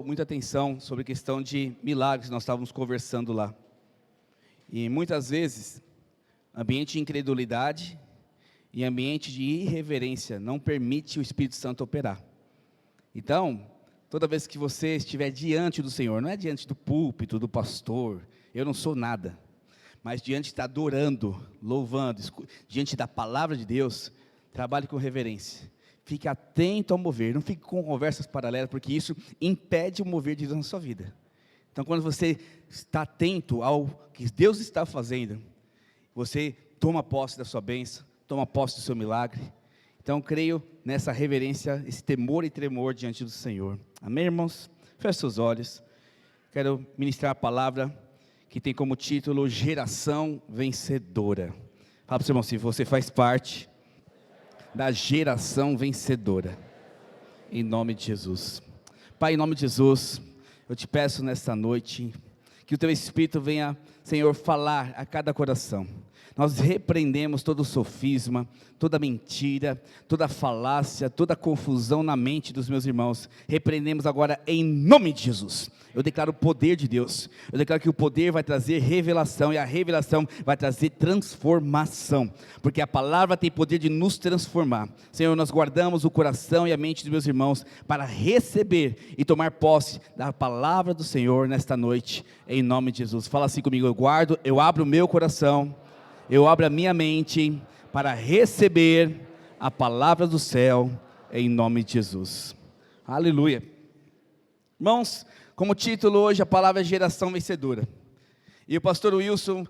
Muita atenção sobre a questão de milagres, nós estávamos conversando lá. E muitas vezes, ambiente de incredulidade e ambiente de irreverência não permite o Espírito Santo operar. Então, toda vez que você estiver diante do Senhor, não é diante do púlpito, do pastor, eu não sou nada, mas diante de estar adorando, louvando, diante da palavra de Deus, trabalhe com reverência. Fique atento ao mover, não fique com conversas paralelas, porque isso impede o mover de Deus na sua vida. Então, quando você está atento ao que Deus está fazendo, você toma posse da sua bênção, toma posse do seu milagre. Então, creio nessa reverência, esse temor e tremor diante do Senhor. Amém, irmãos? Feche seus olhos. Quero ministrar a palavra que tem como título Geração Vencedora. Fala para o seu irmão, se você faz parte da geração vencedora, em nome de Jesus. Pai, em nome de Jesus, eu te peço nesta noite, que o teu Espírito venha, Senhor, falar a cada coração. Nós repreendemos todo sofisma, toda mentira, toda falácia, toda confusão na mente dos meus irmãos. Repreendemos agora em nome de Jesus. Eu declaro o poder de Deus. Eu declaro que o poder vai trazer revelação, e a revelação vai trazer transformação, porque a palavra tem poder de nos transformar. Senhor, nós guardamos o coração e a mente dos meus irmãos para receber e tomar posse da palavra do Senhor nesta noite, em nome de Jesus. Fala assim comigo: eu guardo, eu abro o meu coração, eu abro a minha mente para receber a palavra do céu, em nome de Jesus. Aleluia. Irmãos, como título hoje, a palavra é geração vencedora. E o pastor Wilson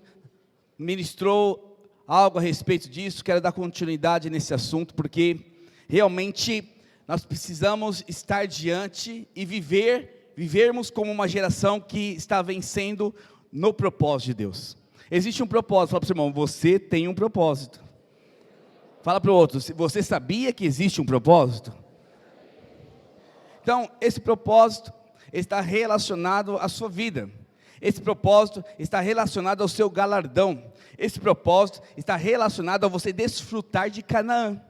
ministrou algo a respeito disso. Quero dar continuidade nesse assunto, porque realmente nós precisamos estar diante e vivermos como uma geração que está vencendo no propósito de Deus. Existe um propósito. Fala para o seu irmão, você tem um propósito. Fala para o outro, você sabia que existe um propósito? Então, esse propósito está relacionado à sua vida. Esse propósito está relacionado ao seu galardão. Esse propósito está relacionado a você desfrutar de Canaã.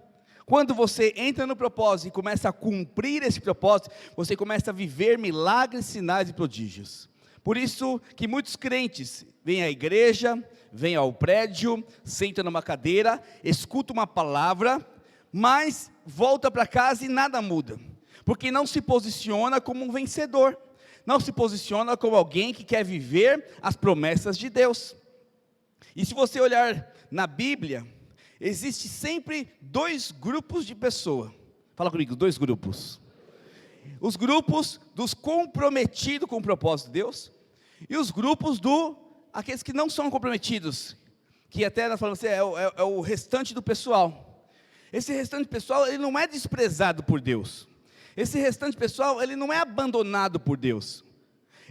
Quando você entra no propósito e começa a cumprir esse propósito, você começa a viver milagres, sinais e prodígios. Por isso que muitos crentes vêm à igreja, vêm ao prédio, sentam numa cadeira, escutam uma palavra, mas volta para casa e nada muda, porque não se posiciona como um vencedor, não se posiciona como alguém que quer viver as promessas de Deus. E se você olhar na Bíblia, existe sempre dois grupos de pessoas. Fala comigo, dois grupos. Os grupos dos comprometidos com o propósito de Deus, e os grupos aqueles que não são comprometidos, que até nós falamos assim, é o restante do pessoal. Esse restante pessoal, ele não é desprezado por Deus. Esse restante pessoal, ele não é abandonado por Deus.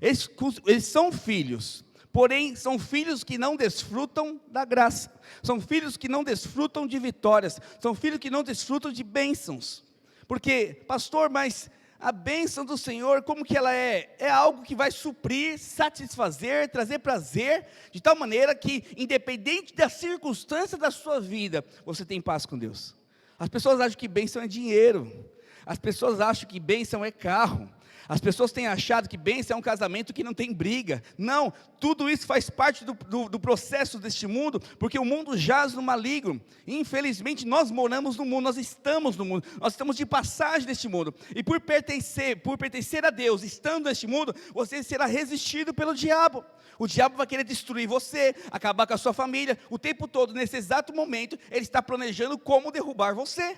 Eles são filhos, porém são filhos que não desfrutam da graça. São filhos que não desfrutam de vitórias. São filhos que não desfrutam de bênçãos. Porque, pastor, mas a bênção do Senhor, como que ela é? É algo que vai suprir, satisfazer, trazer prazer, de tal maneira que, independente da circunstância da sua vida, você tem paz com Deus. As pessoas acham que bênção é dinheiro. As pessoas acham que bênção é carro. As pessoas têm achado que bênção é um casamento que não tem briga. Não, tudo isso faz parte do processo deste mundo, porque o mundo jaz no maligno. Infelizmente nós moramos no mundo, nós estamos no mundo, nós estamos de passagem neste mundo. E por pertencer a Deus, estando neste mundo, você será resistido pelo diabo. O diabo vai querer destruir você, acabar com a sua família. O tempo todo, nesse exato momento, ele está planejando como derrubar você,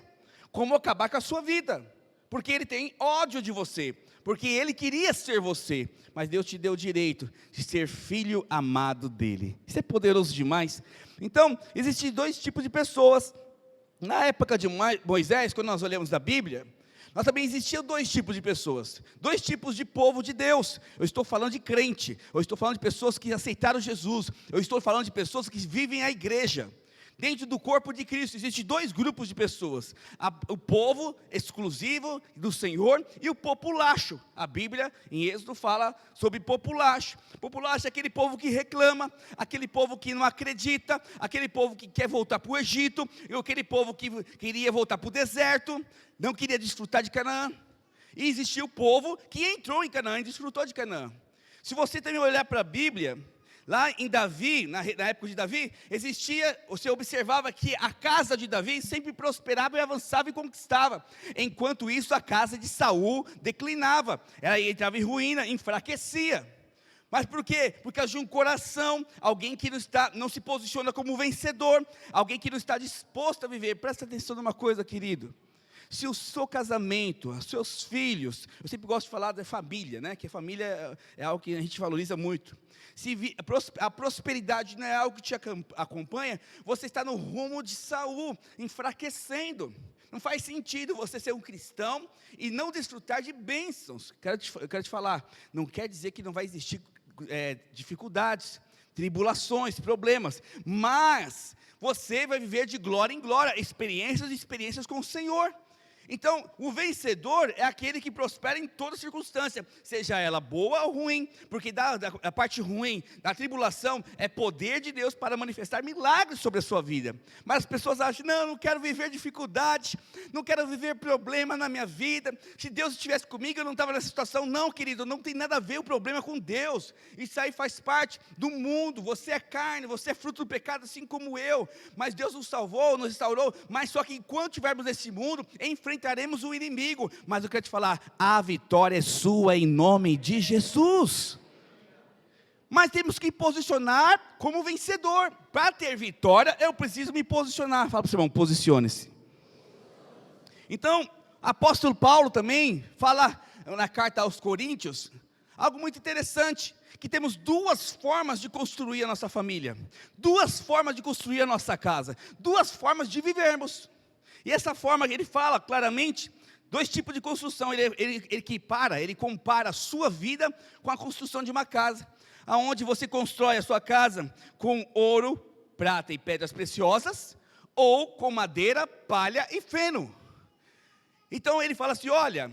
como acabar com a sua vida, porque ele tem ódio de você, porque ele queria ser você, mas Deus te deu o direito de ser filho amado dele. Isso é poderoso demais. Então, existem dois tipos de pessoas. Na época de Moisés, quando nós olhamos da Bíblia, nós também existiam dois tipos de pessoas, dois tipos de povo de Deus. Eu estou falando de crente, eu estou falando de pessoas que aceitaram Jesus, eu estou falando de pessoas que vivem a igreja. Dentro do corpo de Cristo, existem dois grupos de pessoas, o povo exclusivo do Senhor e o populacho. A Bíblia em Êxodo fala sobre populacho. Populacho é aquele povo que reclama, aquele povo que não acredita, aquele povo que quer voltar para o Egito, aquele povo que queria voltar para o deserto, não queria desfrutar de Canaã. E existia o povo que entrou em Canaã e desfrutou de Canaã. Se você também olhar para a Bíblia, lá em Davi, na época de Davi, você observava que a casa de Davi sempre prosperava e avançava e conquistava. Enquanto isso, a casa de Saul declinava, ela entrava em ruína, enfraquecia. Mas por quê? Por causa de um coração, alguém que não se posiciona como vencedor, alguém que não está disposto a viver. Presta atenção numa coisa, querido. Se o seu casamento, os seus filhos, eu sempre gosto de falar da família, né? Que a família é algo que a gente valoriza muito. Se a prosperidade não é algo que te acompanha, você está no rumo de Saul, enfraquecendo. Não faz sentido você ser um cristão e não desfrutar de bênçãos. Eu quero te falar, não quer dizer que não vai existir dificuldades, tribulações, problemas, mas você vai viver de glória em glória, experiências e experiências com o Senhor. Então, o vencedor é aquele que prospera em toda circunstância, seja ela boa ou ruim, porque a parte ruim da tribulação é poder de Deus para manifestar milagres sobre a sua vida. Mas as pessoas acham, não, eu não quero viver dificuldade, não quero viver problema na minha vida, se Deus estivesse comigo eu não estava nessa situação. Não, querido, não tem nada a ver o problema com Deus, isso aí faz parte do mundo, você é carne, você é fruto do pecado assim como eu, mas Deus nos salvou, nos restaurou, mas só que enquanto estivermos nesse mundo, enfrentaremos o inimigo, mas eu quero te falar, a vitória é sua em nome de Jesus. Mas temos que posicionar como vencedor. Para ter vitória, eu preciso me posicionar. Fala para o seu irmão, posicione-se. Então, apóstolo Paulo também fala na carta aos Coríntios, algo muito interessante, que temos duas formas de construir a nossa família, duas formas de construir a nossa casa, duas formas de vivermos. E essa forma, ele fala claramente, dois tipos de construção, ele compara a sua vida com a construção de uma casa, aonde você constrói a sua casa com ouro, prata e pedras preciosas, ou com madeira, palha e feno. Então ele fala assim, olha,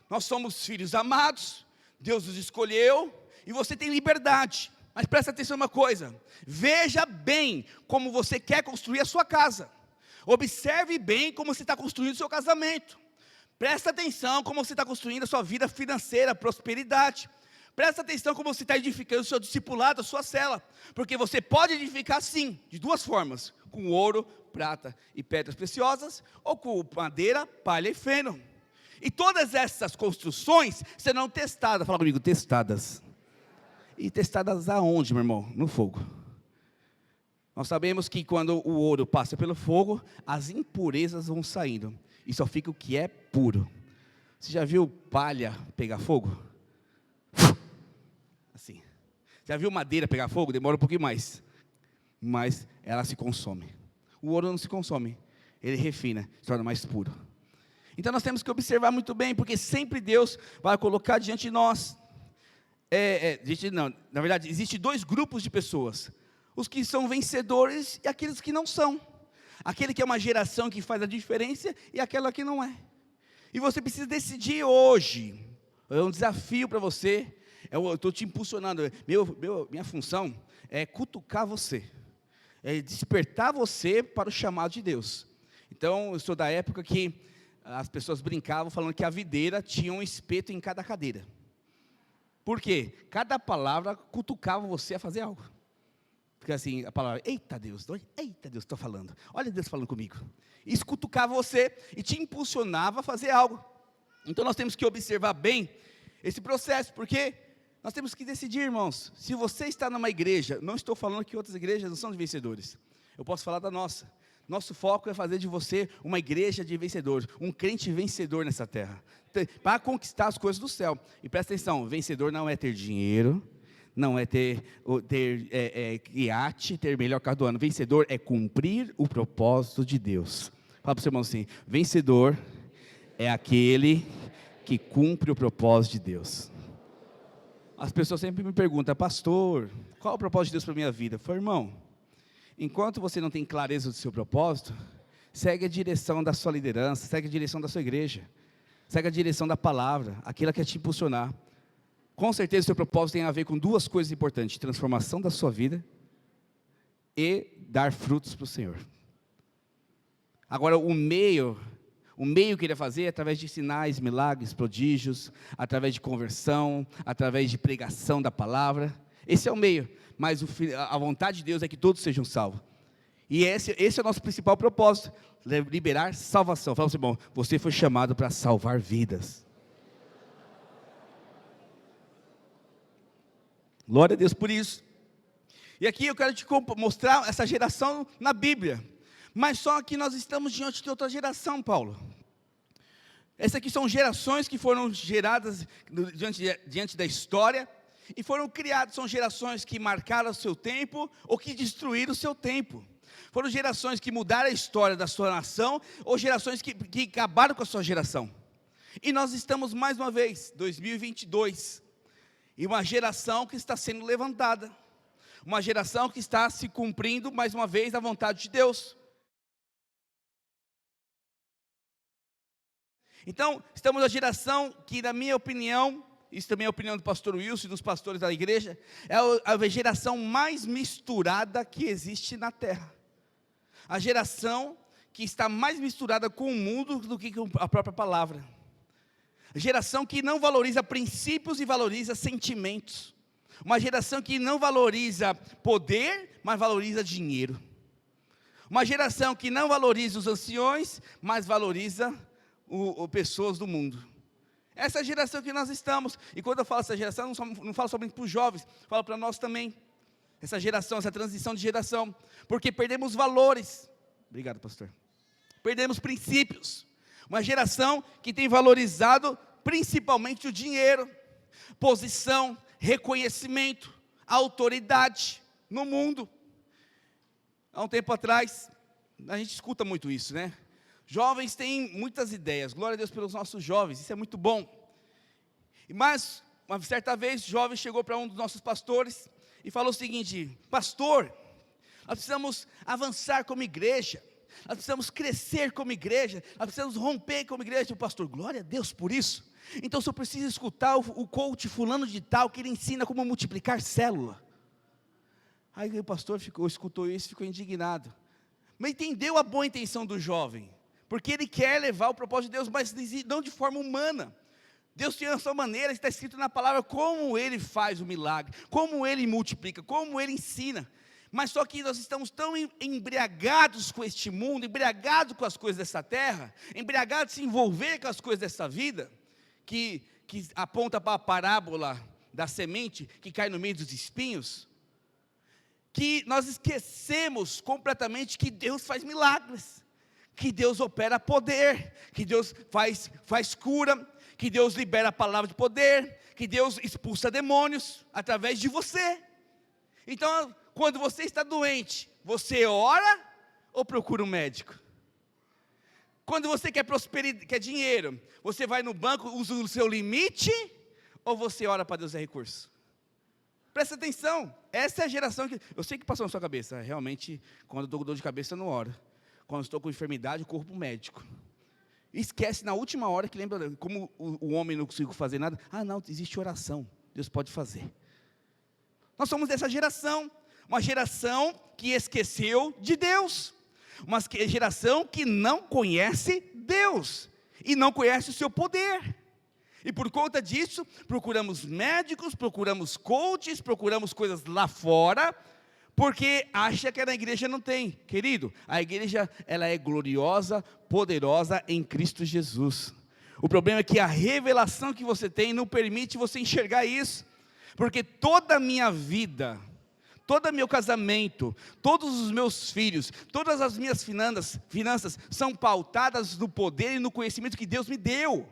nós somos filhos amados, Deus nos escolheu, e você tem liberdade, mas presta atenção numa coisa, veja bem como você quer construir a sua casa. Observe bem como você está construindo o seu casamento. Presta atenção como você está construindo a sua vida financeira, prosperidade. Presta atenção como você está edificando o seu discipulado, a sua cela. Porque você pode edificar sim, de duas formas. Com ouro, prata e pedras preciosas, ou com madeira, palha e feno. E todas essas construções serão testadas. Fala comigo, testadas. E testadas aonde, meu irmão? No fogo. Nós sabemos que quando o ouro passa pelo fogo, as impurezas vão saindo, e só fica o que é puro. Você já viu palha pegar fogo? Assim. Já viu madeira pegar fogo? Demora um pouquinho mais, mas ela se consome. O ouro não se consome, ele refina, se torna mais puro. Então nós temos que observar muito bem, porque sempre Deus vai colocar diante de nós, na verdade, existem dois grupos de pessoas, os que são vencedores e aqueles que não são. Aquele que é uma geração que faz a diferença e aquela que não é. E você precisa decidir hoje. É um desafio para você. Eu estou te impulsionando. Minha função é cutucar você. É despertar você para o chamado de Deus. Então, eu sou da época que as pessoas brincavam falando que a videira tinha um espeto em cada cadeira. Por quê? Cada palavra cutucava você a fazer algo. Porque assim, a palavra, eita Deus, estou falando, olha Deus falando comigo. Isso cutucava você e te impulsionava a fazer algo. Então nós temos que observar bem esse processo, porque nós temos que decidir, irmãos. Se você está numa igreja, não estou falando que outras igrejas não são de vencedores, eu posso falar da nossa. Nosso foco é fazer de você uma igreja de vencedores, um crente vencedor nessa terra, para conquistar as coisas do céu. E presta atenção, vencedor não é ter dinheiro, não é ter iate, ter melhor carro do ano. Vencedor é cumprir o propósito de Deus. Fala para o seu irmão assim, vencedor é aquele que cumpre o propósito de Deus. As pessoas sempre me perguntam, pastor, qual é o propósito de Deus para a minha vida? Eu falo, irmão, enquanto você não tem clareza do seu propósito, segue a direção da sua liderança, segue a direção da sua igreja, segue a direção da palavra, aquilo que quer te impulsionar. Com certeza o seu propósito tem a ver com duas coisas importantes, transformação da sua vida e dar frutos para o Senhor. Agora o meio O meio que ele ia fazer é através de sinais, milagres, prodígios, através de conversão, através de pregação da palavra. Esse é o meio, mas a vontade de Deus é que todos sejam salvos. E esse é o nosso principal propósito, liberar salvação. Fala assim, bom, você foi chamado para salvar vidas. Glória a Deus por isso. E aqui eu quero te mostrar essa geração na Bíblia. Mas só que nós estamos diante de outra geração, Paulo. Essas aqui são gerações que foram geradas diante da história e foram criadas. São gerações que marcaram o seu tempo ou que destruíram o seu tempo. Foram gerações que mudaram a história da sua nação ou gerações que acabaram com a sua geração. E nós estamos mais uma vez, 2022, e uma geração que está sendo levantada. Uma geração que está se cumprindo mais uma vez a vontade de Deus. Então, estamos na geração que, na minha opinião, isso também é a opinião do pastor Wilson e dos pastores da igreja, é a geração mais misturada que existe na terra. A geração que está mais misturada com o mundo do que com a própria palavra. A geração que não valoriza princípios e valoriza sentimentos. Uma geração que não valoriza poder, mas valoriza dinheiro. Uma geração que não valoriza os anciões, mas valoriza pessoas do mundo. Essa é a geração que nós estamos. E quando eu falo essa geração, não falo somente para os jovens, falo para nós também. Essa geração, essa transição de geração. Porque perdemos valores. Obrigado, pastor. Perdemos princípios. Uma geração que tem valorizado principalmente o dinheiro, posição, reconhecimento, autoridade no mundo. Há um tempo atrás, a gente escuta muito isso, né? Jovens têm muitas ideias, glória a Deus pelos nossos jovens, isso é muito bom. Mas, uma certa vez, o jovem chegou para um dos nossos pastores e falou o seguinte: pastor, nós precisamos avançar como igreja, nós precisamos crescer como igreja, nós precisamos romper como igreja. O pastor, glória a Deus por isso. Então, se eu preciso escutar o coach fulano de tal, que ele ensina como multiplicar célula. Aí o pastor escutou isso e ficou indignado. Mas entendeu a boa intenção do jovem, porque ele quer levar o propósito de Deus, mas não de forma humana. Deus tem a sua maneira, está escrito na palavra como Ele faz o milagre, como Ele multiplica, como Ele ensina. Mas só que nós estamos tão embriagados com este mundo, embriagados com as coisas dessa terra, embriagados de se envolver com as coisas dessa vida, que aponta para a parábola da semente que cai no meio dos espinhos, que nós esquecemos completamente que Deus faz milagres, que Deus opera poder, que Deus faz cura, que Deus libera a palavra de poder, que Deus expulsa demônios através de você. Então, quando você está doente, você ora ou procura um médico? Quando você quer prosperidade, quer dinheiro, você vai no banco, usa o seu limite, ou você ora para Deus dar recurso? Presta atenção, essa é a geração que, eu sei que passou na sua cabeça, realmente, quando eu estou com dor de cabeça eu não oro. Quando eu estou com enfermidade, eu corro para o médico. Esquece na última hora que lembra, como o homem não conseguiu fazer nada. Ah não, existe oração, Deus pode fazer. Nós somos dessa geração, uma geração que esqueceu de Deus, uma geração que não conhece Deus, e não conhece o seu poder. E por conta disso, procuramos médicos, procuramos coaches, procuramos coisas lá fora, porque acha que na igreja não tem. Querido, a igreja ela é gloriosa, poderosa em Cristo Jesus. O problema é que a revelação que você tem não permite você enxergar isso, porque toda a minha vida, todo o meu casamento, todos os meus filhos, todas as minhas finanças são pautadas no poder e no conhecimento que Deus me deu.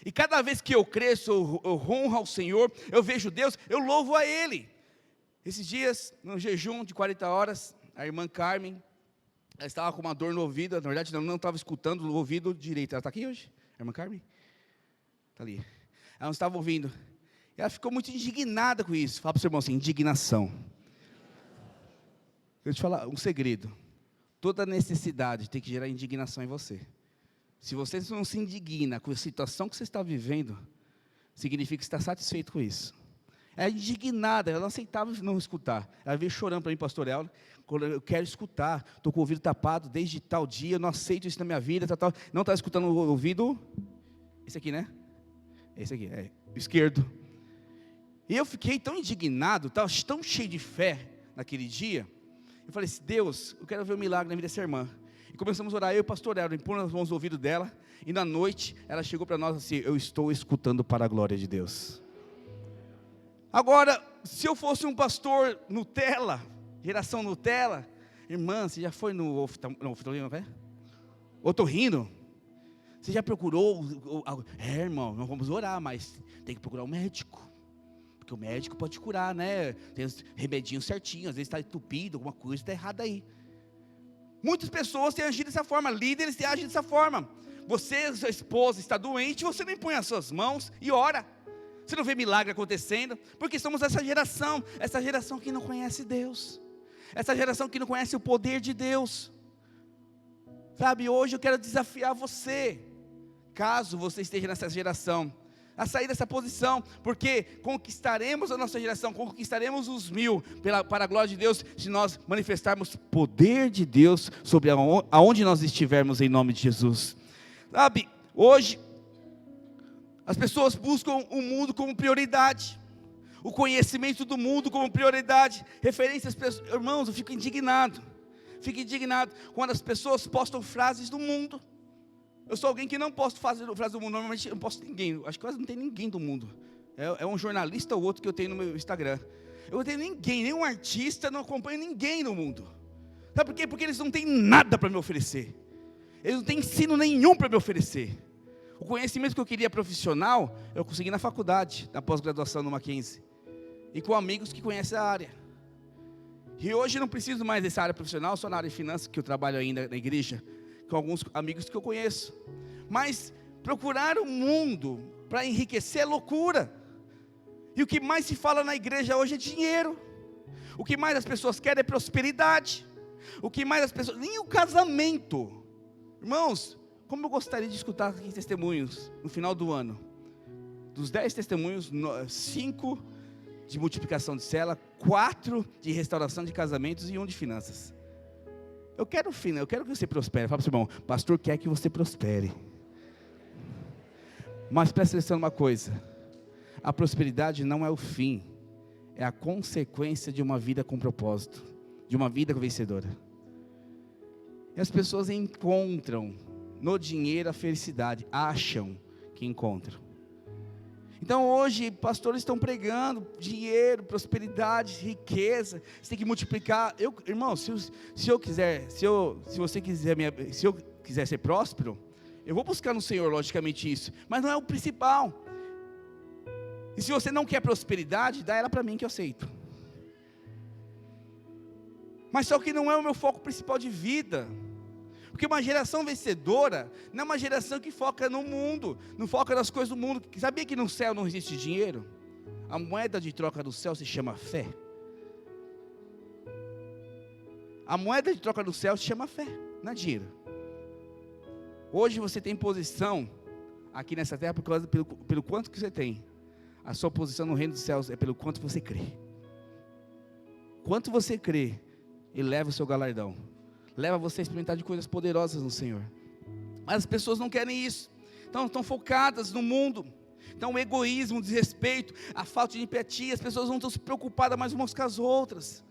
E cada vez que eu cresço, eu honro ao Senhor, eu vejo Deus, eu louvo a Ele. Esses dias, no jejum de 40 horas, a irmã Carmen, ela estava com uma dor no ouvido, na verdade não estava escutando no ouvido direito. Ela está aqui hoje? A irmã Carmen? Está ali. Ela não estava ouvindo. E ela ficou muito indignada com isso. Fala para o seu irmão assim, indignação. Eu vou te falar um segredo. Toda necessidade tem que gerar indignação em você. Se você não se indigna com a situação que você está vivendo, significa que você está satisfeito com isso. Ela é indignada, ela não aceitava não escutar. Ela veio chorando para mim, pastor Elcio, eu quero escutar, estou com o ouvido tapado desde tal dia, eu não aceito isso na minha vida, tal. Não está escutando o ouvido, esse aqui, né? Esse aqui, esquerdo. E eu fiquei tão indignado, tão cheio de fé naquele dia. Eu falei assim, Deus, eu quero ver um milagre na vida dessa irmã. E começamos a orar, eu e o pastor Aaron, pôr as mãos no ouvido dela. E na noite, ela chegou para nós assim, eu estou escutando para a glória de Deus. Agora, se eu fosse um pastor Nutella, geração Nutella, irmã, você já foi no otorrino? Você já procurou? Irmão, nós vamos orar, mas tem que procurar um médico. Porque o médico pode te curar, né? Tem os remedinhos certinhos, às vezes está entupido, alguma coisa está errada aí. Muitas pessoas têm agido dessa forma, líderes têm agido dessa forma. Você, sua esposa está doente, você não impõe as suas mãos e ora. Você não vê milagre acontecendo, porque somos essa geração que não conhece Deus. Essa geração que não conhece o poder de Deus. Sabe, hoje eu quero desafiar você, caso você esteja nessa geração, a sair dessa posição, porque conquistaremos a nossa geração, conquistaremos os 1000, para a glória de Deus, se nós manifestarmos poder de Deus, sobre aonde nós estivermos, em nome de Jesus. Sabe, hoje, as pessoas buscam o mundo como prioridade, o conhecimento do mundo como prioridade, referências, irmãos, eu fico indignado quando as pessoas postam frases do mundo. Eu sou alguém que não posto frases do mundo, normalmente eu não posto ninguém, acho que quase não tem ninguém do mundo, é um jornalista ou outro que eu tenho no meu Instagram, eu não tenho ninguém, nenhum artista, não acompanho ninguém no mundo, sabe por quê? Porque eles não têm nada para me oferecer, eles não têm ensino nenhum para me oferecer. O conhecimento que eu queria profissional, eu consegui na faculdade, na pós-graduação no Mackenzie, e com amigos que conhecem a área. E hoje eu não preciso mais dessa área profissional, só na área de finanças, que eu trabalho ainda na igreja, com alguns amigos que eu conheço. Mas procurar o mundo para enriquecer é loucura. E o que mais se fala na igreja hoje é dinheiro. O que mais as pessoas querem é prosperidade. O que mais as pessoas... Nem o casamento. Irmãos, como eu gostaria de escutar aqui testemunhos no final do ano. Dos 10 testemunhos, 5 de multiplicação de célula, 4 de restauração de casamentos e 1 de finanças. Eu quero que você prospere. Fala para o seu irmão, pastor quer que você prospere. Mas presta atenção numa coisa, a prosperidade não é o fim, é a consequência de uma vida com propósito, de uma vida vencedora. E as pessoas encontram no dinheiro a felicidade, acham que encontram. Então hoje, pastores estão pregando dinheiro, prosperidade, riqueza, você tem que multiplicar. Irmão, se eu quiser ser próspero, eu vou buscar no Senhor, logicamente isso, mas não é o principal. E se você não quer prosperidade, dá ela para mim que eu aceito. Mas só que não é o meu foco principal de vida. Porque uma geração vencedora não é uma geração que foca no mundo, não foca nas coisas do mundo. Sabia que no céu não existe dinheiro? A moeda de troca do céu se chama fé. A moeda de troca do céu se chama fé, não é dinheiro. Hoje você tem posição aqui nessa terra pelo quanto que você tem. A sua posição no reino dos céus é pelo quanto você crê. Quanto você crê, Ele leva o seu galardão. Leva você a experimentar de coisas poderosas no Senhor. Mas as pessoas não querem isso. Então estão focadas no mundo. Então o egoísmo, o desrespeito, a falta de empatia. As pessoas não estão se preocupadas mais umas com as outras.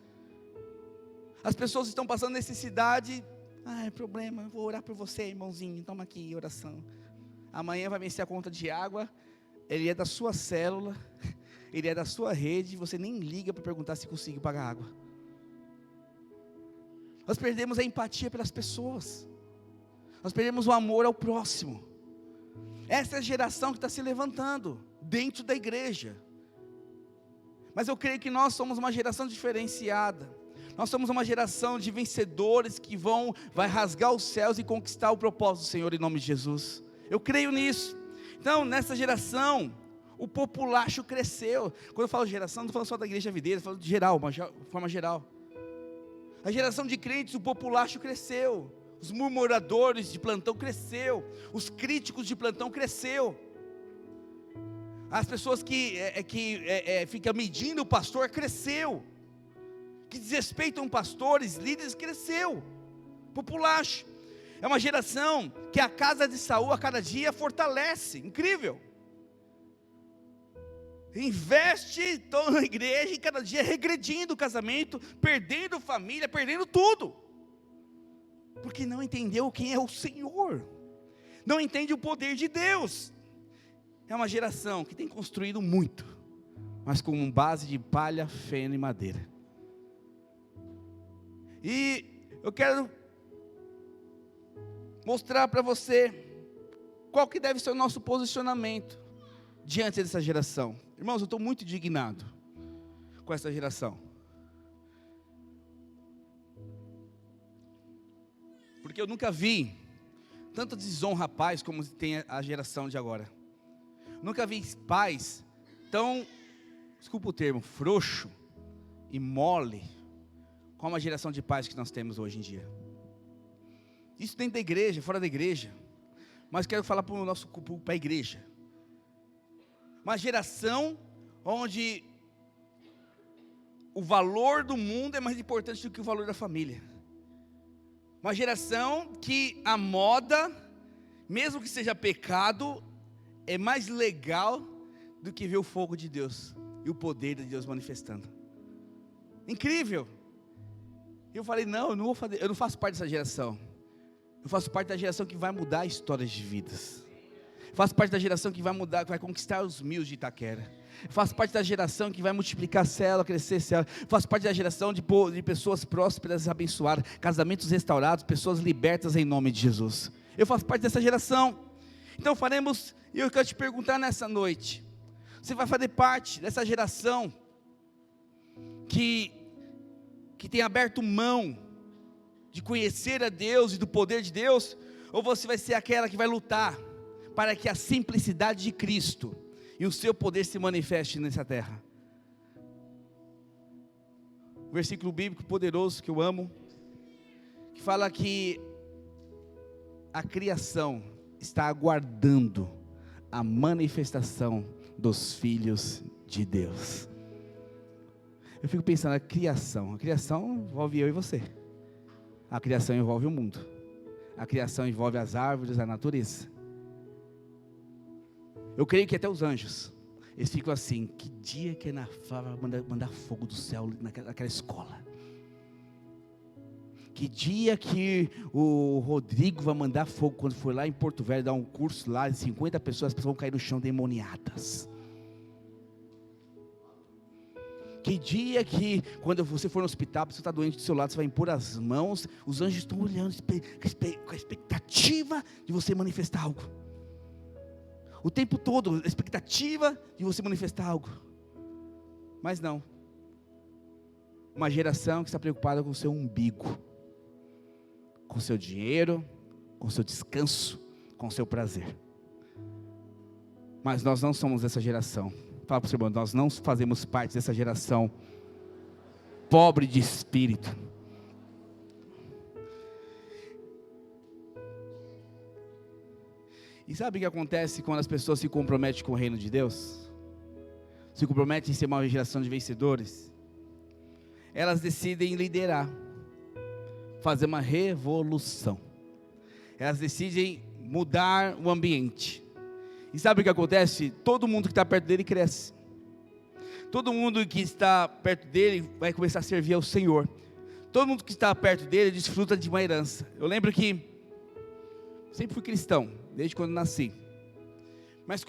As pessoas estão passando necessidade. É problema, eu vou orar por você, irmãozinho. Toma aqui, oração. Amanhã vai vencer a conta de água. Ele é da sua célula. Ele é da sua rede. Você nem liga para perguntar se consegue pagar água. Nós perdemos a empatia pelas pessoas. Nós perdemos o amor ao próximo. Essa é a geração que está se levantando dentro da igreja. Mas eu creio que nós somos uma geração diferenciada. Nós somos uma geração de vencedores que vai rasgar os céus e conquistar o propósito do Senhor em nome de Jesus. Eu creio nisso. Então, nessa geração, o populacho cresceu. Quando eu falo geração, não estou falando só da igreja videira, estou falando de geral, de forma geral. A geração de crentes, o populacho cresceu. Os murmuradores de plantão cresceu. Os críticos de plantão cresceu. As pessoas que ficam medindo o pastor cresceu. que desrespeitam pastores, líderes, cresceu, populacho. É uma geração que a casa de Saul a cada dia fortalece, incrível. Investe toda na igreja e cada dia regredindo o casamento, perdendo família, perdendo tudo. Porque não entendeu quem é o Senhor, não entende o poder de Deus. É uma geração que tem construído muito, mas com base de palha, feno e madeira. E eu quero mostrar para você qual que deve ser o nosso posicionamento diante dessa geração. Irmãos, eu estou muito indignado com essa geração, porque eu nunca vi tanta desonra a pais como tem a geração de agora. Nunca vi pais tão, desculpa o termo, frouxo e mole como a geração de pais que nós temos hoje em dia. Isso dentro da igreja, fora da igreja, mas quero falar para a igreja. Uma geração onde o valor do mundo é mais importante do que o valor da família. Uma geração que a moda, mesmo que seja pecado, é mais legal do que ver o fogo de Deus e o poder de Deus manifestando. Incrível. Eu falei, não, eu não faço parte dessa geração. Eu faço parte da geração que vai mudar histórias de vidas. Eu faço parte da geração que vai mudar, que vai conquistar os 1000 de Itaquera. Eu faço parte da geração que vai multiplicar célula, crescer célula. Eu faço parte da geração de pessoas prósperas, abençoadas, casamentos restaurados, pessoas libertas em nome de Jesus. Eu faço parte dessa geração. Então faremos, e eu quero te perguntar nessa noite, você vai fazer parte dessa geração que tem aberto mão de conhecer a Deus e do poder de Deus, ou você vai ser aquela que vai lutar para que a simplicidade de Cristo e o seu poder se manifeste nessa terra? Um versículo bíblico poderoso que eu amo, que fala que a criação está aguardando a manifestação dos filhos de Deus. Eu fico pensando, a criação envolve eu e você. A criação envolve o mundo. A criação envolve as árvores, a natureza. Eu creio que até os anjos, eles ficam assim, que dia que a Nafá vai mandar fogo do céu naquela escola? Que dia que o Rodrigo vai mandar fogo quando for lá em Porto Velho dar um curso lá de 50 pessoas, as pessoas vão cair no chão demoniadas. Que dia que, quando você for no hospital, você está doente do seu lado, você vai impor as mãos, os anjos estão olhando com a expectativa de você manifestar algo. O tempo todo, a expectativa de você manifestar algo. Mas não. Uma geração que está preocupada com o seu umbigo, com o seu dinheiro, com o seu descanso, com o seu prazer. Mas nós não somos essa geração. Fala para o seu irmão, nós não fazemos parte dessa geração pobre de espírito. E sabe o que acontece quando as pessoas se comprometem com o reino de Deus? Se comprometem em ser uma geração de vencedores? Elas decidem liderar, fazer uma revolução. Elas decidem mudar o ambiente. E sabe o que acontece? Todo mundo que está perto dele cresce. Todo mundo que está perto dele vai começar a servir ao Senhor. Todo mundo que está perto dele desfruta de uma herança. Eu lembro que sempre fui cristão, desde quando nasci. Mas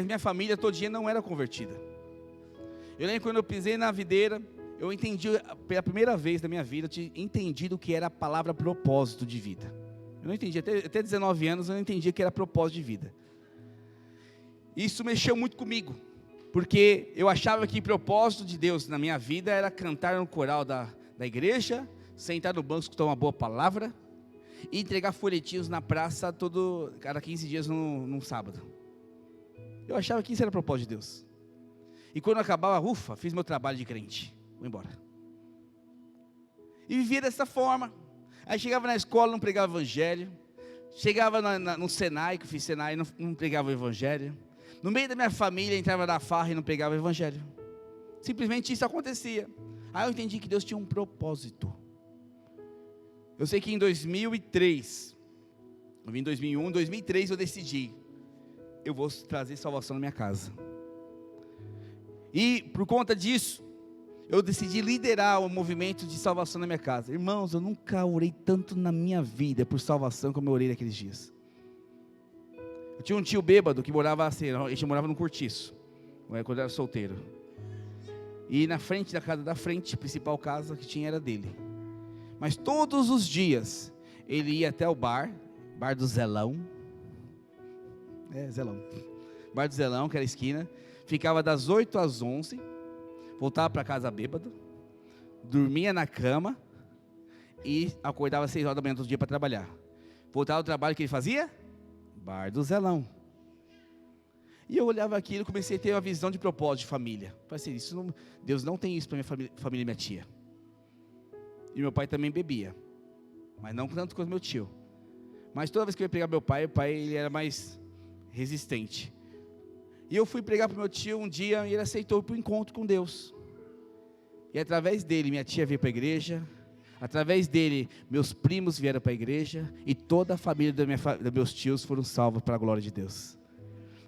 minha família todinha não era convertida. Eu lembro quando eu pisei na videira, eu entendi, pela primeira vez na minha vida, eu tinha entendido o que era a palavra propósito de vida. Eu não entendi, até 19 anos eu não entendia o que era propósito de vida. Isso mexeu muito comigo, porque eu achava que o propósito de Deus na minha vida era cantar no coral da igreja, sentar no banco, escutar uma boa palavra, e entregar folhetinhos na praça cada 15 dias num sábado. Eu achava que isso era o propósito de Deus. E quando acabava, fiz meu trabalho de crente, vou embora. E vivia dessa forma. Aí chegava na escola, não pregava o evangelho. Chegava no Senai, que eu fiz Senai, não pregava o evangelho. No meio da minha família, entrava na farra e não pregava o evangelho. Simplesmente isso acontecia. Aí eu entendi que Deus tinha um propósito. Eu sei que em 2003, eu vim em 2001, em 2003 eu decidi, eu vou trazer salvação na minha casa. E por conta disso, eu decidi liderar o movimento de salvação na minha casa. Irmãos, eu nunca orei tanto na minha vida por salvação como eu orei naqueles dias. Eu tinha um tio bêbado que morava assim, ele morava no cortiço, quando eu era solteiro. E na frente da casa da frente, a principal casa que tinha era dele. Mas todos os dias, ele ia até o bar do Zelão. Zelão. Bar do Zelão, que era a esquina. Ficava das 8 às 11, voltava para casa bêbado, dormia na cama e acordava às 6 horas da manhã todo dia para trabalhar. Voltava do trabalho, que ele fazia? Bar do Zelão. E eu olhava aquilo e comecei a ter uma visão de propósito de família. Falei assim, Deus não tem isso para minha família e minha tia. E meu pai também bebia, mas não tanto quanto meu tio. Mas toda vez que eu ia pregar meu pai, ele era mais resistente. E eu fui pregar para o meu tio um dia, e ele aceitou para o encontro com Deus. E através dele, minha tia veio para a igreja. Através dele, meus primos vieram para a igreja. E toda a família dos meus tios foram salvos para a glória de Deus.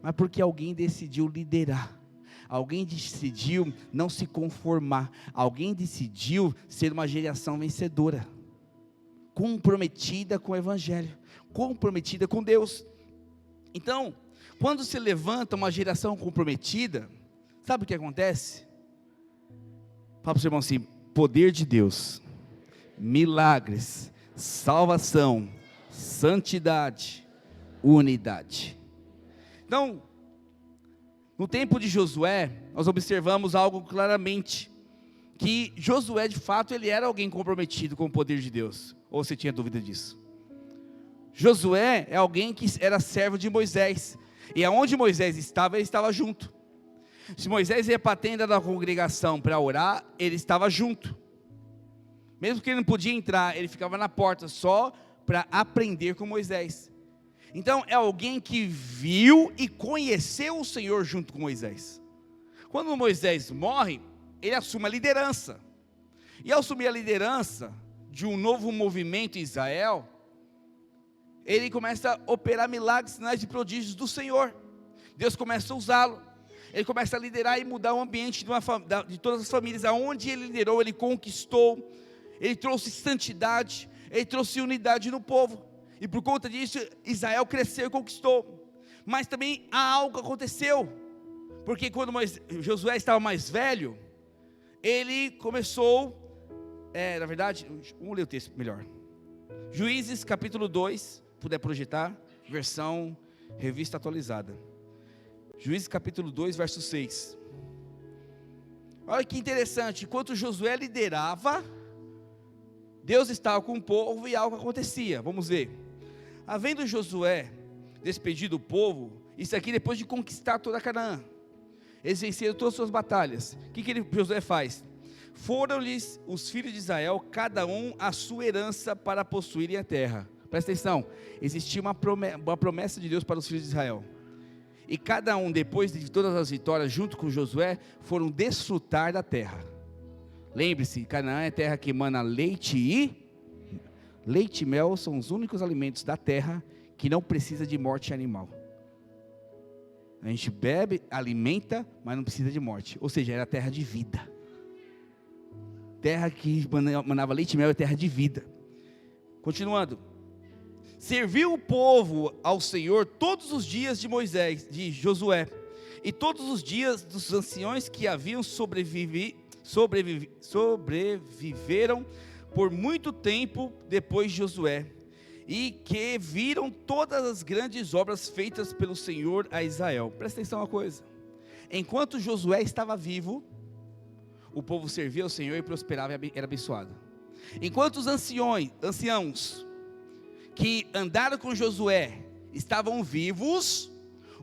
Mas porque alguém decidiu liderar. Alguém decidiu não se conformar. Alguém decidiu ser uma geração vencedora. Comprometida com o Evangelho. Comprometida com Deus. Então, quando se levanta uma geração comprometida, sabe o que acontece? Fala para o seu irmão assim: poder de Deus, milagres, salvação, santidade, unidade. Então, no tempo de Josué, nós observamos algo claramente, que Josué de fato ele era alguém comprometido com o poder de Deus. Ou você tinha dúvida disso? Josué é alguém que era servo de Moisés, e aonde Moisés estava, ele estava junto. Se Moisés ia para a tenda da congregação para orar, ele estava junto. Mesmo que ele não podia entrar, ele ficava na porta só para aprender com Moisés. Então é alguém que viu e conheceu o Senhor junto com Moisés. Quando Moisés morre, ele assume a liderança. E ao assumir a liderança de um novo movimento em Israel, ele começa a operar milagres, sinais e prodígios do Senhor. Deus começa a usá-lo. Ele começa a liderar e mudar o ambiente de todas as famílias. Aonde ele liderou, ele conquistou. Ele trouxe santidade. Ele trouxe unidade no povo. E por conta disso, Israel cresceu e conquistou. Mas também algo que aconteceu. Porque quando Josué estava mais velho, ele começou... na verdade, vamos ler o texto melhor. Juízes capítulo 2, puder projetar, versão revista atualizada. Juízes capítulo 2, verso 6. Olha que interessante, enquanto Josué liderava, Deus estava com o povo e algo acontecia. Vamos ver. Havendo Josué despedido o povo, isso aqui depois de conquistar toda a Canaã, eles venceram todas as suas batalhas. O que Josué faz? Foram-lhes os filhos de Israel, cada um a sua herança para possuírem a terra. Presta atenção, existia uma promessa de Deus para os filhos de Israel. E cada um, depois de todas as vitórias, junto com Josué, foram desfrutar da terra. Lembre-se, Canaã é terra que emana leite e mel, são os únicos alimentos da terra que não precisa de morte animal. A gente bebe, alimenta, mas não precisa de morte. Ou seja, era terra de vida. Terra que manava leite e mel é terra de vida. Continuando. Serviu o povo ao Senhor todos os dias de Josué, e todos os dias dos anciões que haviam sobreviveram por muito tempo depois de Josué, e que viram todas as grandes obras feitas pelo Senhor a Israel. Presta atenção uma coisa: enquanto Josué estava vivo, o povo servia ao Senhor e prosperava e era abençoado. Enquanto os anciãos que andaram com Josué estavam vivos,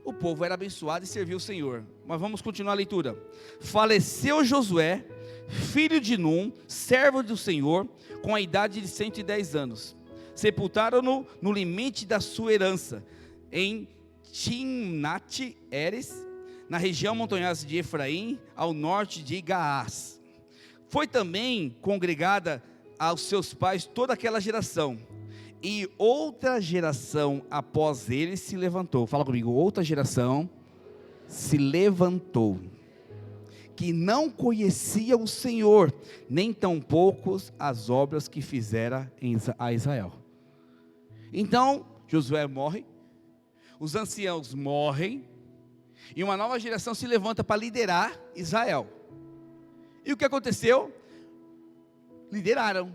o povo era abençoado e servia o Senhor. Mas vamos continuar a leitura. Faleceu Josué, filho de Num, servo do Senhor, com a idade de 110 anos. Sepultaram-no no limite da sua herança, em Timnat-Heres, na região montanhosa de Efraim, ao norte de Gaás. Foi também congregada aos seus pais toda aquela geração, e outra geração após ele se levantou. Fala comigo, outra geração se levantou, que não conhecia o Senhor, nem tampouco as obras que fizera a Israel. Então, Josué morre, os anciãos morrem, e uma nova geração se levanta para liderar Israel. E o que aconteceu? Lideraram,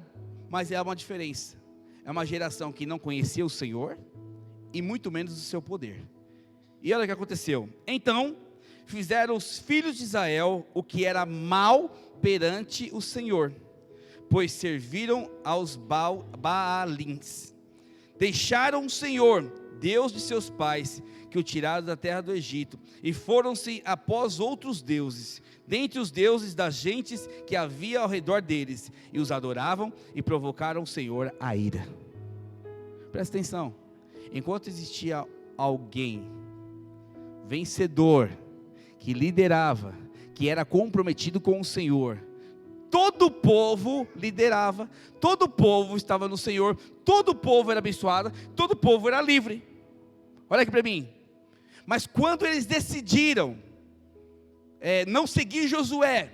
mas há uma diferença. É uma geração que não conhecia o Senhor, e muito menos o seu poder. E olha o que aconteceu. Então, fizeram os filhos de Israel o que era mal perante o Senhor, pois serviram aos Baalins. Deixaram o Senhor, Deus de seus pais, que o tiraram da terra do Egito, e foram-se após outros deuses, dentre os deuses das gentes que havia ao redor deles, e os adoravam e provocaram o Senhor a ira. Presta atenção, enquanto existia alguém vencedor, que liderava, que era comprometido com o Senhor, todo o povo liderava, todo o povo estava no Senhor, todo o povo era abençoado, todo o povo era livre. Olha aqui para mim. Mas quando eles decidiram não seguir Josué,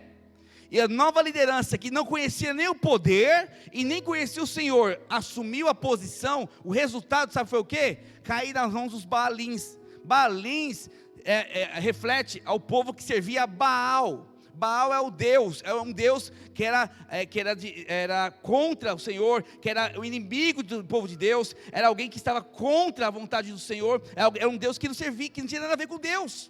e a nova liderança que não conhecia nem o poder e nem conhecia o Senhor, assumiu a posição, o resultado sabe foi o quê? Cair nas mãos dos Baalins. Baalins reflete ao povo que servia a Baal. Baal é o Deus, é um Deus que era contra o Senhor, que era o inimigo do povo de Deus, era alguém que estava contra a vontade do Senhor, era um Deus que não servia, que não tinha nada a ver com Deus.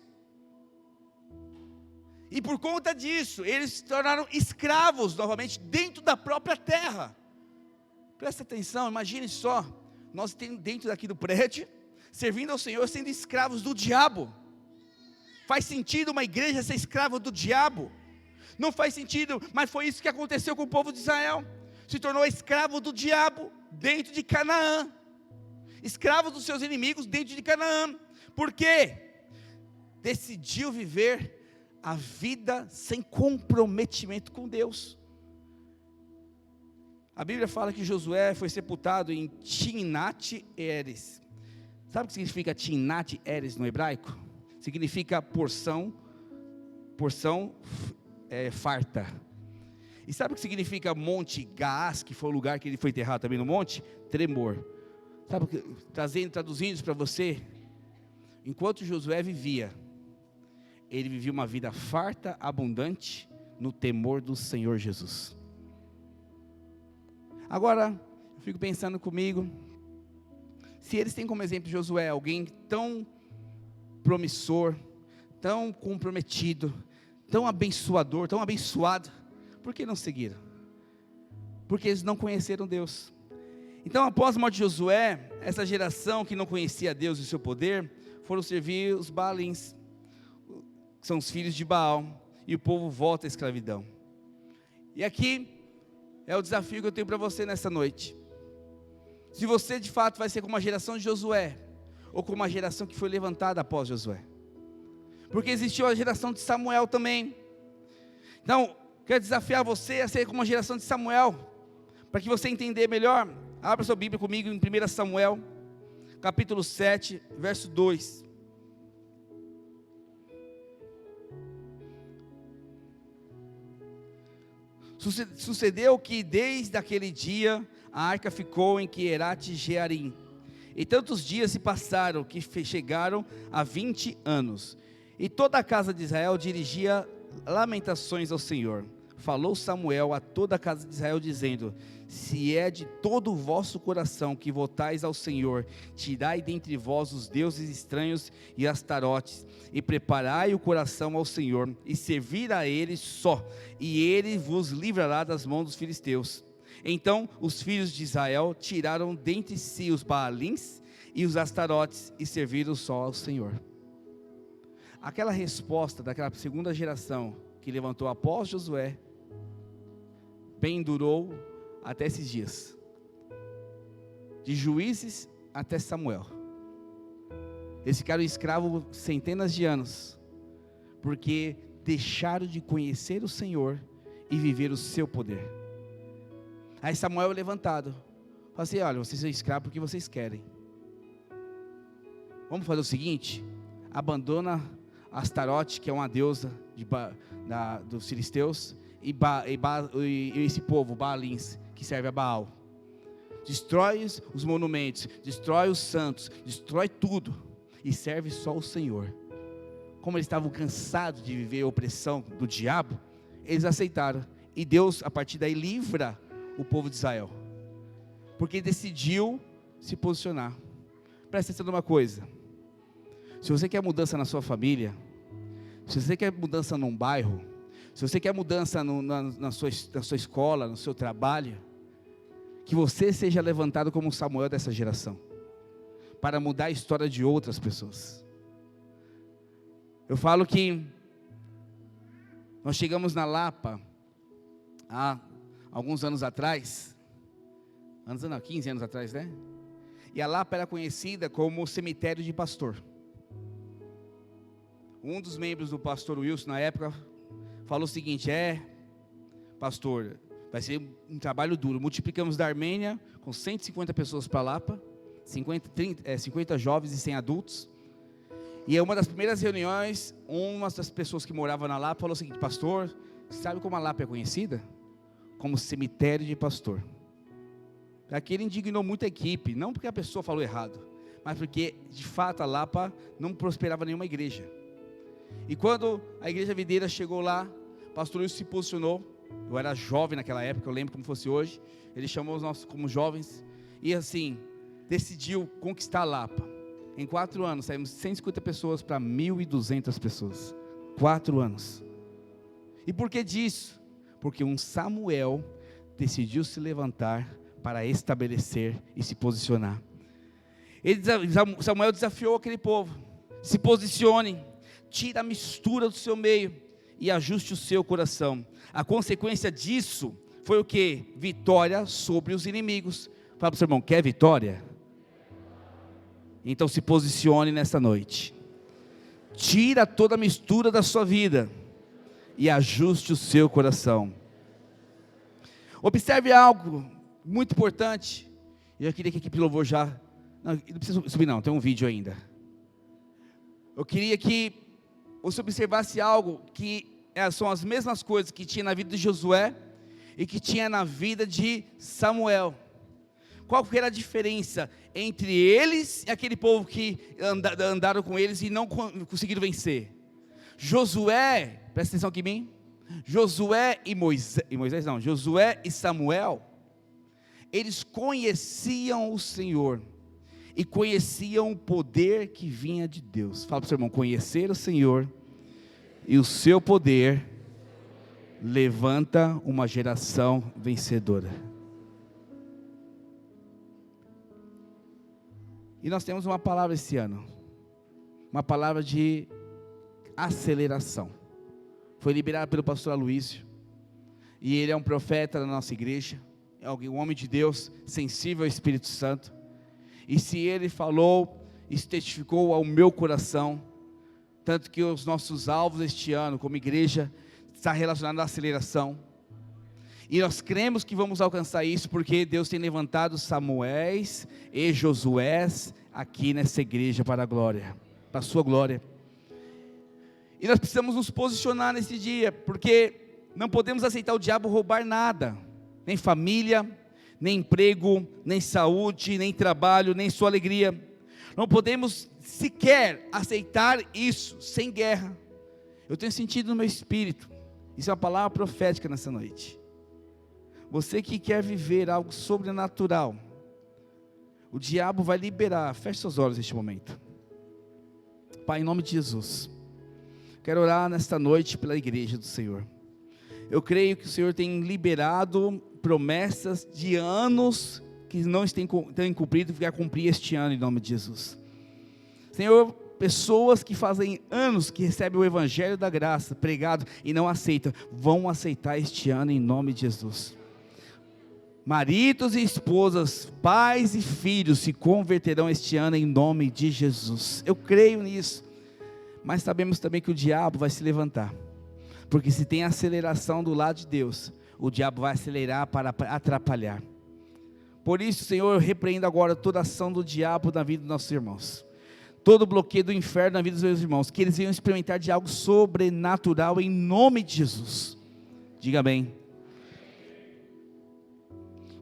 E por conta disso, eles se tornaram escravos novamente dentro da própria terra. Presta atenção, imagine só, nós dentro daqui do prédio, servindo ao Senhor, sendo escravos do diabo. Faz sentido uma igreja ser escrava do diabo? Não faz sentido, mas foi isso que aconteceu com o povo de Israel. Se tornou escravo do diabo dentro de Canaã, escravo dos seus inimigos dentro de Canaã. Por quê? Decidiu viver a vida sem comprometimento com Deus. A Bíblia fala que Josué foi sepultado em Timnat-Heres. Sabe o que significa Timnat-Heres no hebraico? Significa porção farta. E sabe o que significa Monte Gaás, que foi o lugar que ele foi enterrado também no monte? Tremor. Sabe o que, traduzindo isso para você? Enquanto Josué vivia, ele vivia uma vida farta, abundante, no temor do Senhor Jesus. Agora, eu fico pensando comigo, se eles têm como exemplo Josué, alguém tão promissor, tão comprometido, tão abençoador, tão abençoado, por que não seguiram? Porque eles não conheceram Deus. Então, após a morte de Josué, essa geração que não conhecia Deus e o seu poder, foram servir os Baalins, que são os filhos de Baal, e o povo volta à escravidão. E aqui é o desafio que eu tenho para você nessa noite. Se você de fato vai ser como a geração de Josué, ou como uma geração que foi levantada após Josué, porque existiu a geração de Samuel também. Então, quero desafiar você a ser como a geração de Samuel, para que você entender melhor. Abra sua Bíblia comigo em 1 Samuel, capítulo 7, verso 2. Sucedeu que desde aquele dia a arca ficou em Quierate-Jearim, e tantos dias se passaram que chegaram a 20 anos, e toda a casa de Israel dirigia lamentações ao Senhor. Falou Samuel a toda a casa de Israel, dizendo: se é de todo o vosso coração que votais ao Senhor, tirai dentre vós os deuses estranhos e astarotes, e preparai o coração ao Senhor, e servir a Ele só, e Ele vos livrará das mãos dos filisteus. Então os filhos de Israel tiraram dentre si os Baalins e os astarotes, e serviram só ao Senhor. Aquela resposta daquela segunda geração, que levantou após Josué, pendurou até esses dias, de Juízes até Samuel. Eles ficaram escravos centenas de anos, porque deixaram de conhecer o Senhor e viver o seu poder. Aí Samuel é levantado, fala assim: olha, vocês são escravos porque vocês querem. Vamos fazer o seguinte: abandona Astarote, que é uma deusa dos filisteus, e esse povo, Baalins, que serve a Baal. Destrói os monumentos, destrói os santos, destrói tudo, e serve só o Senhor. Como eles estavam cansados de viver a opressão do diabo, eles aceitaram, e Deus a partir daí livra o povo de Israel, porque decidiu se posicionar. Presta atenção numa coisa: se você quer mudança na sua família, se você quer mudança num bairro, se você quer mudança na sua escola, no seu trabalho, que você seja levantado como Samuel dessa geração, para mudar a história de outras pessoas. Eu falo que nós chegamos na Lapa há alguns anos atrás, 15 anos atrás, né? E a Lapa era conhecida como cemitério de pastor. Um dos membros do pastor Wilson, na época, falou o seguinte: pastor, vai ser um trabalho duro. Multiplicamos da Armênia com 150 pessoas para Lapa, 50 jovens e 100 adultos. E em uma das primeiras reuniões, uma das pessoas que morava na Lapa falou o seguinte: pastor, sabe como a Lapa é conhecida? Como cemitério de pastor. Aquilo indignou muito a equipe, não porque a pessoa falou errado, mas porque de fato a Lapa não prosperava nenhuma igreja. E quando a igreja videira chegou lá, o pastor Wilson se posicionou. Eu era jovem naquela época, eu lembro como fosse hoje. Ele chamou nós como jovens e assim, decidiu conquistar a Lapa. Em 4 anos, saímos de 150 pessoas para 1.200 pessoas. 4 anos. E por que disso? Porque um Samuel decidiu se levantar para estabelecer e se posicionar. Samuel desafiou aquele povo: se posicione, tire a mistura do seu meio e ajuste o seu coração. A consequência disso foi o que? Vitória sobre os inimigos. Fala para o seu irmão: quer vitória? Então se posicione nessa noite. Tira toda a mistura da sua vida e ajuste o seu coração. Observe algo muito importante. Eu queria que a equipe de louvor já... Não precisa subir não, tem um vídeo ainda. Eu queria que você observasse algo que são as mesmas coisas que tinha na vida de Josué e que tinha na vida de Samuel. Qual que era a diferença entre eles e aquele povo que andaram com eles e não conseguiram vencer? Josué, presta atenção aqui em mim, Josué e Samuel, eles conheciam o Senhor e conheciam o poder que vinha de Deus. Fala para o seu irmão: conhecer o Senhor e o seu poder levanta uma geração vencedora. E nós temos uma palavra esse ano, uma palavra de aceleração. Foi liberada pelo pastor Aloísio, e ele é um profeta da nossa igreja, é um homem de Deus, sensível ao Espírito Santo. E se ele falou, isso testificou ao meu coração, tanto que os nossos alvos este ano, como igreja, está relacionado à aceleração. E nós cremos que vamos alcançar isso, porque Deus tem levantado Samuéis e Josués aqui nessa igreja para a glória, para a sua glória. E nós precisamos nos posicionar nesse dia, porque não podemos aceitar o diabo roubar nada, nem família, nem emprego, nem saúde, nem trabalho, nem sua alegria. Não podemos sequer aceitar isso sem guerra. Eu tenho sentido no meu espírito, isso é uma palavra profética nessa noite. Você que quer viver algo sobrenatural, o diabo vai liberar. Feche seus olhos neste momento. Pai, em nome de Jesus, quero orar nesta noite pela igreja do Senhor. Eu creio que o Senhor tem liberado promessas de anos que não têm cumprido e vai cumprir este ano em nome de Jesus. Senhor, pessoas que fazem anos que recebem o evangelho da graça pregado e não aceitam, vão aceitar este ano em nome de Jesus. Maridos e esposas, pais e filhos se converterão este ano em nome de Jesus. Eu creio nisso, mas sabemos também que o diabo vai se levantar Porque se tem aceleração do lado de Deus, o diabo vai acelerar para atrapalhar. Por isso, Senhor, eu repreendo agora toda ação do diabo na vida dos nossos irmãos. Todo bloqueio do inferno na vida dos meus irmãos. Que eles venham experimentar de algo sobrenatural em nome de Jesus. Diga amém.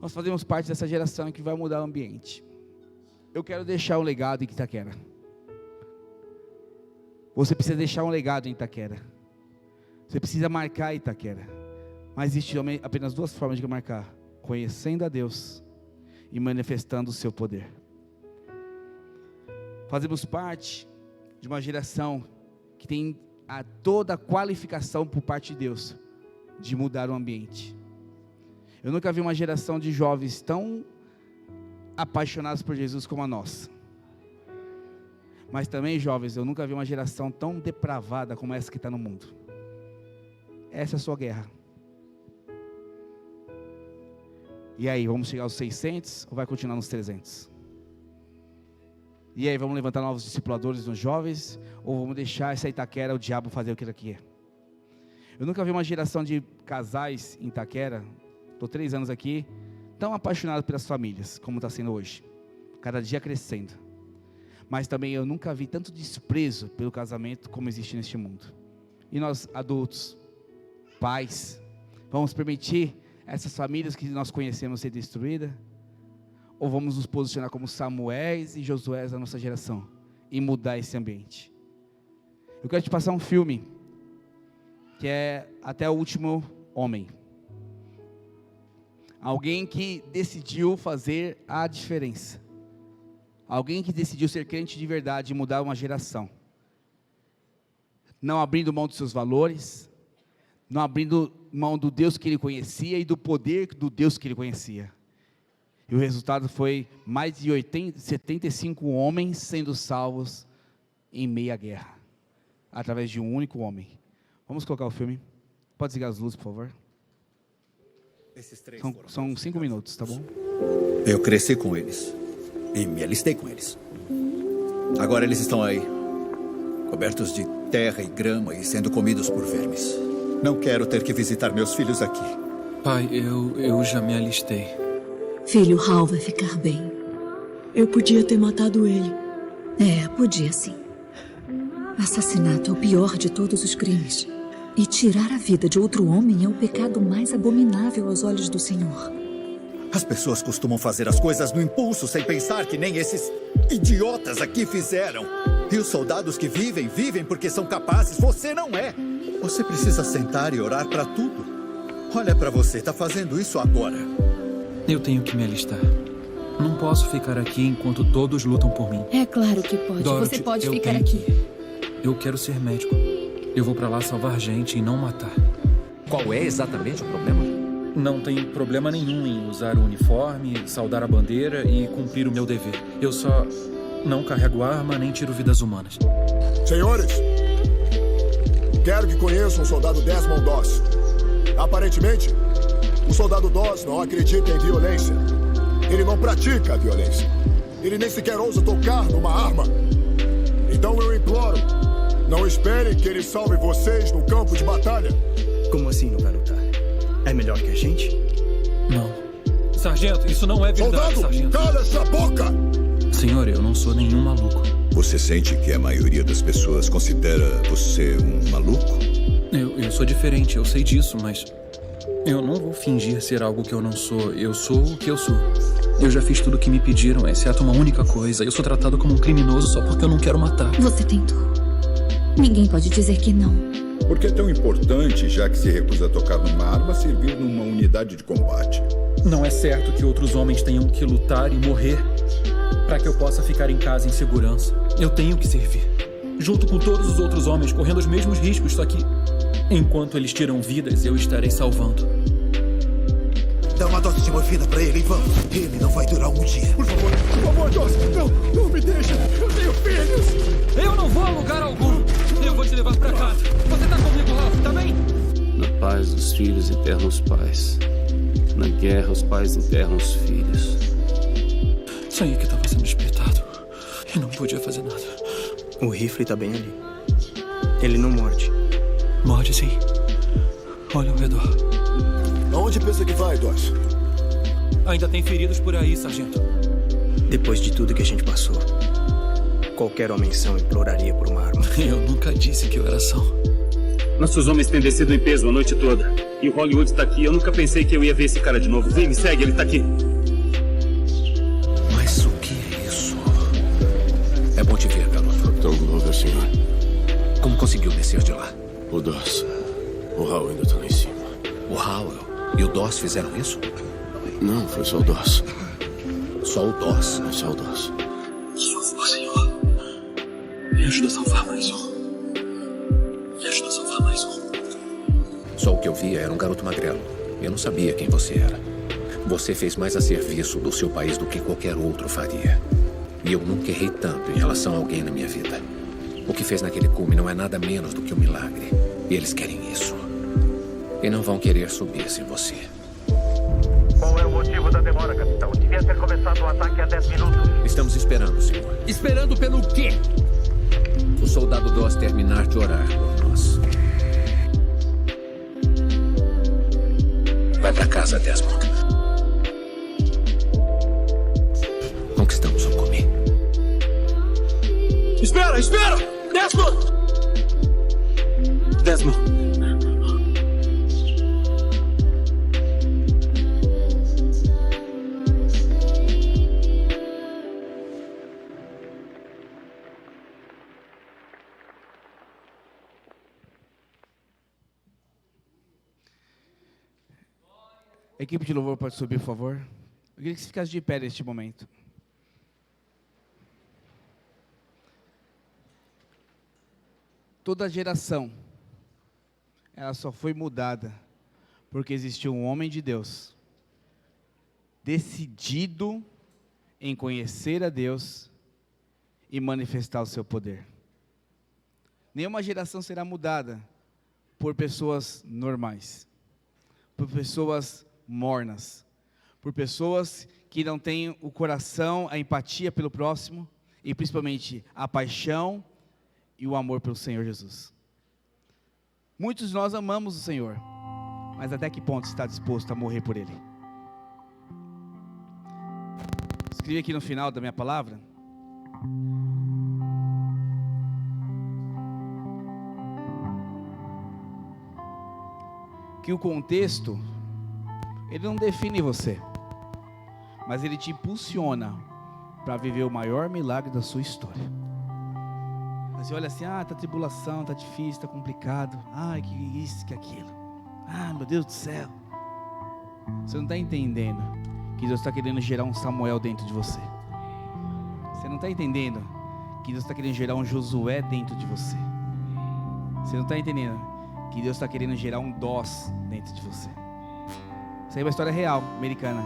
Nós fazemos parte dessa geração que vai mudar o ambiente. Eu quero deixar um legado em Itaquera. Você precisa deixar um legado em Itaquera. Você precisa marcar Itaquera. Mas existe apenas duas formas de marcar: conhecendo a Deus e manifestando o seu poder. Fazemos parte de uma geração que tem toda a qualificação por parte de Deus de mudar o ambiente. Eu nunca vi uma geração de jovens tão apaixonados por Jesus como a nossa. Mas também, jovens, eu nunca vi uma geração tão depravada como essa que está no mundo. Essa é a sua guerra. E aí, vamos chegar aos 600 ou vai continuar nos 300? E aí, vamos levantar novos discipuladores nos jovens, ou vamos deixar essa Itaquera, o diabo fazer o que ele quer? Eu nunca vi uma geração de casais em Itaquera, estou 3 anos aqui, tão apaixonados pelas famílias, como está sendo hoje, cada dia crescendo. Mas também eu nunca vi tanto desprezo pelo casamento como existe neste mundo. E nós adultos, pais, vamos permitir essas famílias que nós conhecemos ser destruídas? Ou vamos nos posicionar como Samuéis e Josués da nossa geração e mudar esse ambiente? Eu quero te passar um filme que é Até o Último Homem. Alguém que decidiu fazer a diferença. Alguém que decidiu ser crente de verdade e mudar uma geração. Não abrindo mão dos seus valores, não abrindo mão do Deus que ele conhecia e do poder do Deus que ele conhecia. E o resultado foi mais de 75 homens sendo salvos em meia guerra, através de um único homem. Vamos colocar o filme. Pode desligar as luzes, por favor. São 5 minutos, tá bom? Eu cresci com eles e me alistei com eles. Agora eles estão aí, cobertos de terra e grama e sendo comidos por vermes. Não quero ter que visitar meus filhos aqui. Pai, eu já me alistei. Filho, Hal vai ficar bem. Eu podia ter matado ele. Podia sim. Assassinato é o pior de todos os crimes. E tirar a vida de outro homem é o pecado mais abominável aos olhos do Senhor. As pessoas costumam fazer as coisas no impulso, sem pensar, que nem esses idiotas aqui fizeram. E os soldados que vivem porque são capazes. Você não é. Você precisa sentar e orar para tudo. Olha para você, está fazendo isso agora. Eu tenho que me alistar. Não posso ficar aqui enquanto todos lutam por mim. É claro que pode. Dorothy, você pode eu ficar tenho aqui. que... Eu quero ser médico. Eu vou para lá salvar gente e não matar. Qual é exatamente o problema? Não tem problema nenhum em usar o uniforme, saudar a bandeira e cumprir o meu dever. Eu só não carrego arma nem tiro vidas humanas. Senhores, quero que conheçam o soldado Desmond Doss. Aparentemente, o soldado Doss não acredita em violência. Ele não pratica a violência. Ele nem sequer ousa tocar numa arma. Então eu imploro, não esperem que ele salve vocês no campo de batalha. Como assim não vai lutar? É melhor que a gente? Não. Sargento, isso não é verdade, Soldado, sargento. cala essa boca! Senhor, eu não sou nenhum maluco. Você sente que a maioria das pessoas considera você um maluco? Eu sou diferente, eu sei disso, mas... eu não vou fingir ser algo que eu não sou. Eu sou o que eu sou. Eu já fiz tudo o que me pediram, exceto uma única coisa. Eu sou tratado como um criminoso só porque eu não quero matar. Você tentou. Ninguém pode dizer que não. Por que é tão importante, já que se recusa a tocar numa arma, servir numa unidade de combate? Não é certo que outros homens tenham que lutar e morrer para que eu possa ficar em casa em segurança. Eu tenho que servir, junto com todos os outros homens, correndo os mesmos riscos, só que enquanto eles tiram vidas, eu estarei salvando. Dá uma dose de morfina pra ele, vamos. Ele não vai durar um dia. Por favor, Doss, não me deixe. Eu tenho filhos. Eu não vou a lugar algum. Eu vou te levar pra casa. Você tá comigo, Ralph, tá bem? Na paz, os filhos enterram os pais. Na guerra, os pais enterram os filhos. Sonhei que tava sendo espetado e não podia fazer nada. O rifle tá bem ali. Ele não morde. Morde sim. Olha ao redor. Aonde pensa que vai, Doss? Ainda tem feridos por aí, sargento. Depois de tudo que a gente passou, qualquer homem são imploraria por uma arma. Eu nunca disse que eu era são. Nossos homens têm descido em peso a noite toda. E o Hollywood está aqui. Eu nunca pensei que eu ia ver esse cara de novo. Vem, me segue, ele está aqui. Mas o que é isso? É bom te ver, garoto. Capitão Glover, senhor. Como conseguiu descer de lá? O Doss. O Hal ainda está lá em cima. O Howell e o Doss fizeram isso? Não, foi só o Doss. Só o Doss? É só o Doss. Por favor, senhor. Me ajuda a salvar mais um. Me ajuda a salvar mais um. Só o que eu via era um garoto magrelo. Eu não sabia quem você era. Você fez mais a serviço do seu país do que qualquer outro faria. E eu nunca errei tanto em relação a alguém na minha vida. O que fez naquele cume não é nada menos do que um milagre. E eles querem isso. E não vão querer subir sem você. Qual é o motivo da demora, capitão? Devia ter começado o ataque há 10 minutos. Estamos esperando, senhor. Esperando pelo quê? O soldado Doss terminar de orar por nós. Vai pra casa, Desmond. Conquistamos o cume. Espera! Desmond! Desmond. A equipe de louvor pode subir, por favor. Eu queria que você ficasse de pé neste momento. Toda geração, ela só foi mudada porque existiu um homem de Deus, decidido em conhecer a Deus e manifestar o seu poder. Nenhuma geração será mudada por pessoas normais, por pessoas mornas, por pessoas que não têm o coração, a empatia pelo próximo e principalmente a paixão e o amor pelo Senhor Jesus. Muitos de nós amamos o Senhor, mas até que ponto está disposto a morrer por Ele? Escrevi aqui no final da minha palavra: que o contexto, ele não define você, mas ele te impulsiona para viver o maior milagre da sua história. Você olha assim, tá tribulação, tá difícil, tá complicado, que isso, que aquilo, meu Deus do céu. Você não está entendendo que Deus está querendo gerar um Samuel dentro de você. Você não está entendendo que Deus está querendo gerar um Josué dentro de você. Você não está entendendo que Deus está querendo gerar um Doss dentro de você. Isso aí é uma história real, americana.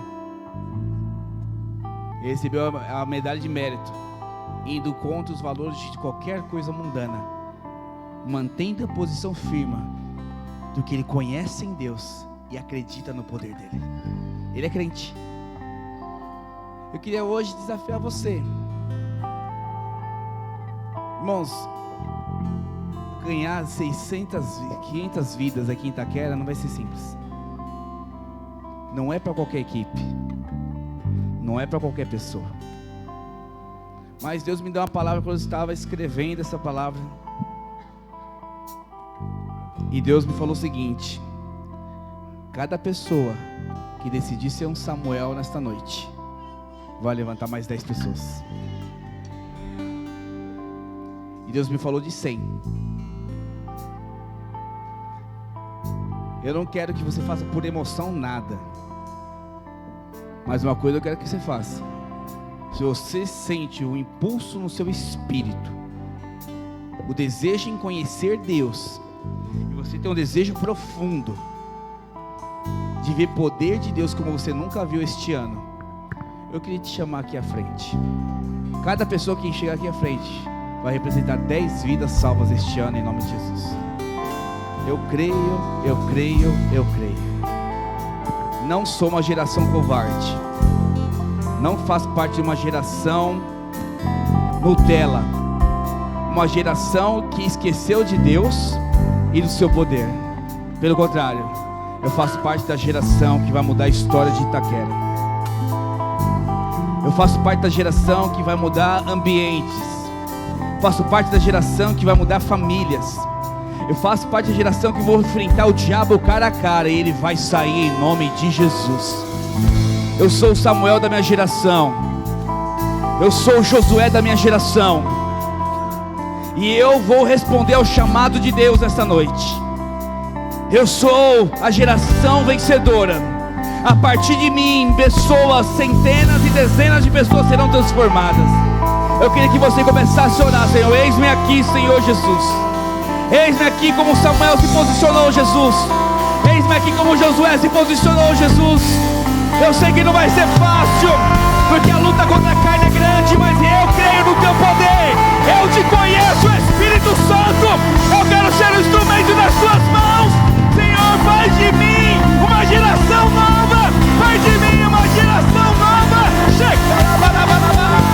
Ele recebeu a medalha de mérito, indo contra os valores de qualquer coisa mundana, mantendo a posição firme do que ele conhece em Deus e acredita no poder dele. Ele é crente. Eu queria hoje desafiar você, irmãos. Ganhar 500 vidas aqui em Itaquera não vai ser simples. Não é para qualquer equipe, não é para qualquer pessoa. Mas Deus me deu uma palavra quando eu estava escrevendo essa palavra. E Deus me falou o seguinte: cada pessoa que decidir ser um Samuel nesta noite vai levantar mais 10 pessoas. E Deus me falou de 100. Eu não quero que você faça por emoção nada, mas uma coisa eu quero que você faça: se você sente o impulso no seu espírito, o desejo em conhecer Deus, e você tem um desejo profundo de ver poder de Deus como você nunca viu este ano, eu queria te chamar aqui à frente. Cada pessoa que chegar aqui à frente vai representar 10 vidas salvas este ano, em nome de Jesus. Eu creio. Não sou uma geração covarde. Não faço parte de uma geração Nutella. Uma geração que esqueceu de Deus e do seu poder. Pelo contrário, eu faço parte da geração que vai mudar a história de Itaquera. Eu faço parte da geração que vai mudar ambientes. Faço parte da geração que vai mudar famílias. Eu faço parte da geração que vou enfrentar o diabo cara a cara, e ele vai sair em nome de Jesus. Eu sou o Samuel da minha geração. Eu sou o Josué da minha geração. E eu vou responder ao chamado de Deus esta noite. Eu sou a geração vencedora. A partir de mim, pessoas, centenas e dezenas de pessoas serão transformadas. Eu queria que você começasse a orar: Senhor, eis-me aqui, Senhor Jesus. Eis-me aqui como Samuel se posicionou, Jesus. Eis-me aqui como Josué se posicionou, Jesus. Eu sei que não vai ser fácil, porque a luta contra a carne é grande, mas eu creio no teu poder.